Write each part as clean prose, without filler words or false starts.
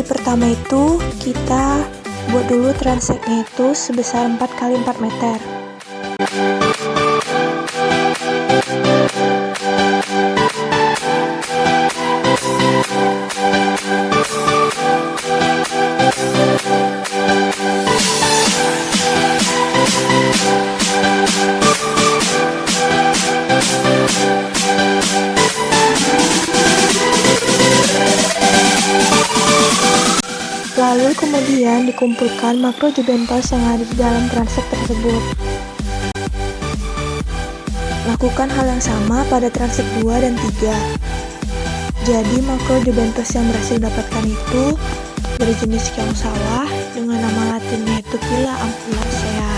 pertama itu kita buat dulu transeknya itu sebesar 4 kali 4 meter. Lalu kemudian dikumpulkan makro jubentals yang ada di dalam transek tersebut. Lakukan hal yang sama pada transek 2 dan 3. Jadi makro jubentals yang berhasil didapatkan itu berjenis keong sawah dengan nama latinnya itu Pila ampullacea,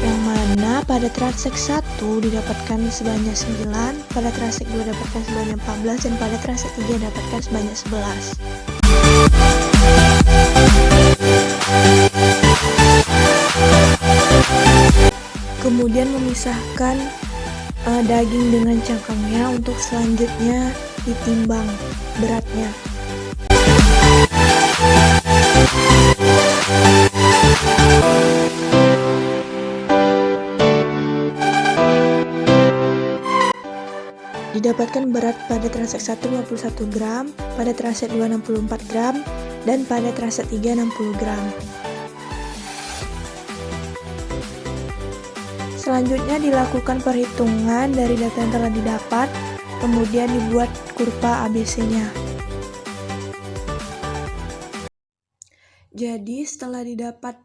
yang mana pada transek 1 didapatkan sebanyak 9, pada transek 2 didapatkan sebanyak 14, dan pada transek 3 didapatkan sebanyak 11. Kemudian memisahkan daging dengan cangkangnya untuk selanjutnya ditimbang beratnya. Didapatkan berat pada transek 1 51 gram, pada transek 2 64 gram, dan pada transek 3 60 gram. Selanjutnya dilakukan perhitungan dari data yang telah didapat, kemudian dibuat kurva ABC-nya. Jadi setelah didapat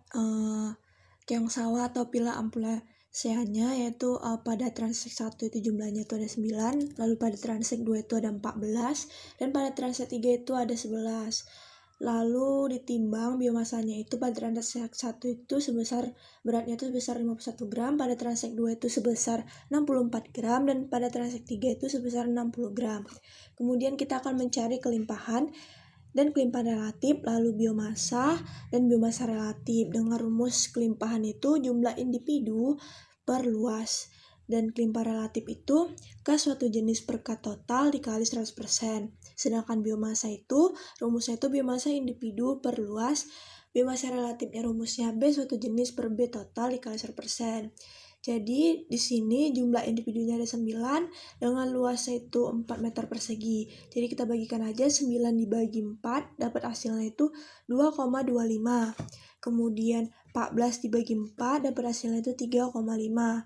keong sawah atau Pila ampullaceanya, yaitu pada transek 1 itu jumlahnya itu ada 9, lalu pada transek 2 itu ada 14, dan pada transek 3 itu ada 11. Lalu ditimbang biomasanya itu pada transek 1 itu beratnya itu sebesar 51 gram, pada transek 2 itu sebesar 64 gram, dan pada transek 3 itu sebesar 60 gram. Kemudian kita akan mencari kelimpahan dan kelimpahan relatif, lalu biomasa dan biomasa relatif. Dengan rumus kelimpahan itu jumlah individu per luas, dan kelimpahan relatif itu K suatu jenis per K total dikali 100%. Sedangkan biomasa itu rumusnya itu biomasa individu per luas, biomasa relatifnya rumusnya B suatu jenis per B total dikali 100%. Jadi di sini jumlah individunya ada 9 dengan luasnya itu 4 meter persegi. Jadi kita bagikan aja 9 dibagi 4, dapat hasilnya itu 2,25. Kemudian 14 dibagi 4, dapat hasilnya itu 3,5.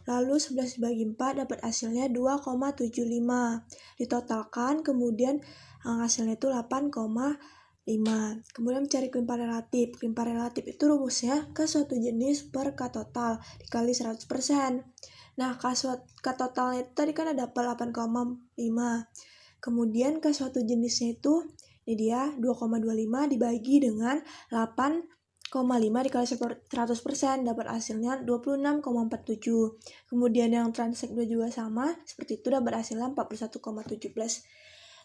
Lalu 11 dibagi 4 dapat hasilnya 2,75. Ditotalkan kemudian hasilnya itu 8,5. Kemudian mencari kelimpahan relatif. Kelimpahan relatif itu rumusnya K suatu jenis per K total dikali 100%. Nah, K totalnya itu tadi kan ada 8,5. Kemudian K suatu jenisnya itu ini dia 2,25 dibagi dengan 8,5 dikali 100% dapat hasilnya 26,47. Kemudian yang transek 2 juga sama seperti itu, dapat hasilnya 41,17.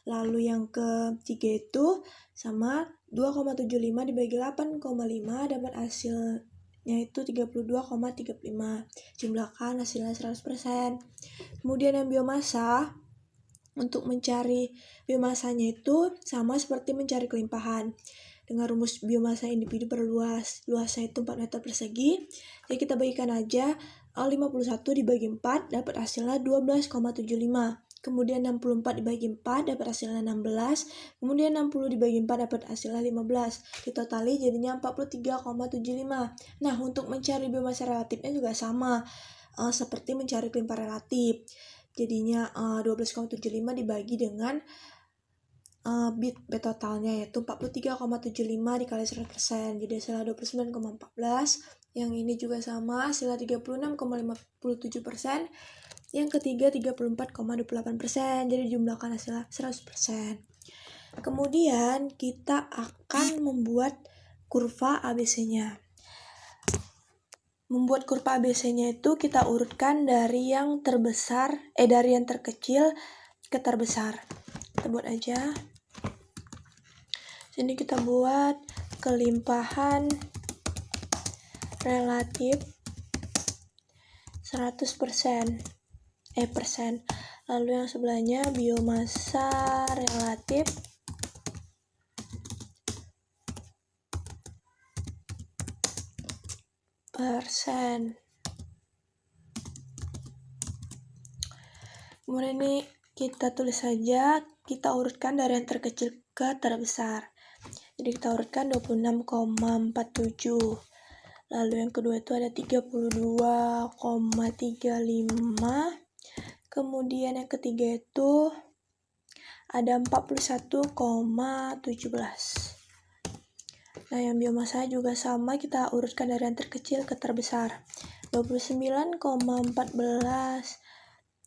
Lalu yang ketiga itu sama 2,75 dibagi 8,5 dapat hasilnya itu 32,35. Jumlahkan hasilnya 100%. Kemudian yang biomasa, untuk mencari biomasanya itu sama seperti mencari kelimpahan. Dengan rumus biomasa individu per luas, luasnya itu 4 meter persegi. Jadi kita bagikan aja 51 dibagi 4 dapat hasilnya 12,75. Kemudian 64 dibagi 4 dapat hasilnya 16. Kemudian 60 dibagi 4 dapat hasilnya 15. Ditotali jadinya 43,75. Nah, untuk mencari biomasa relatifnya juga sama seperti mencari kelimpahan relatif. Jadinya 12,75 dibagi dengan B totalnya yaitu 43,75 dikali 100%, jadi hasilnya 29,14. Yang ini juga sama, hasilnya 36,57%. Yang ketiga 34,28%, jadi jumlahkan hasilnya 100%. Kemudian kita akan membuat kurva ABC-nya. Membuat kurva ABC-nya itu kita urutkan dari yang terkecil ke terbesar. Kita buat aja. Sini kita buat kelimpahan relatif 100%. Lalu yang sebelahnya biomasa relatif Kemudian ini kita tulis saja, kita urutkan dari yang terkecil ke terbesar. Jadi kita urutkan 26,47. Lalu yang kedua itu ada 32,35. Kemudian yang ketiga itu ada 41,17. Nah, yang biomasa juga sama, kita urutkan dari yang terkecil ke terbesar. 29,14,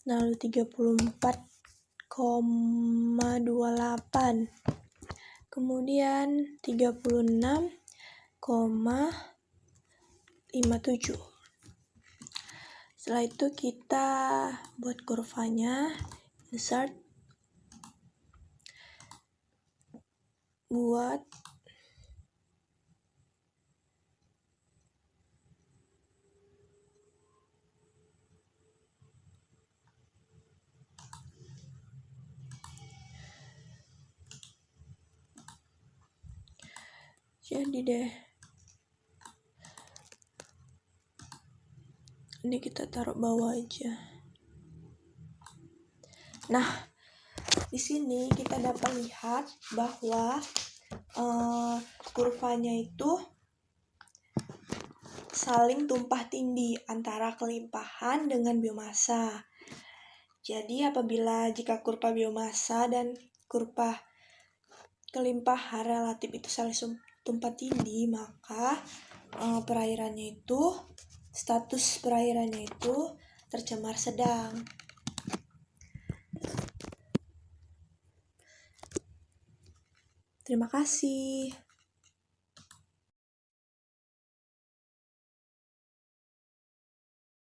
lalu 34,28, kemudian 36,57. Setelah itu kita buat kurvanya, insert, buat jadi deh. Ini kita taruh bawah aja. Nah, di sini kita dapat lihat bahwa kurvanya itu saling tumpah tindih antara kelimpahan dengan biomasa. Jadi apabila jika kurva biomasa dan kurva kelimpahan relatif itu saling tumpah tindih, maka perairannya itu, status perairannya itu tercemar sedang. Terima kasih.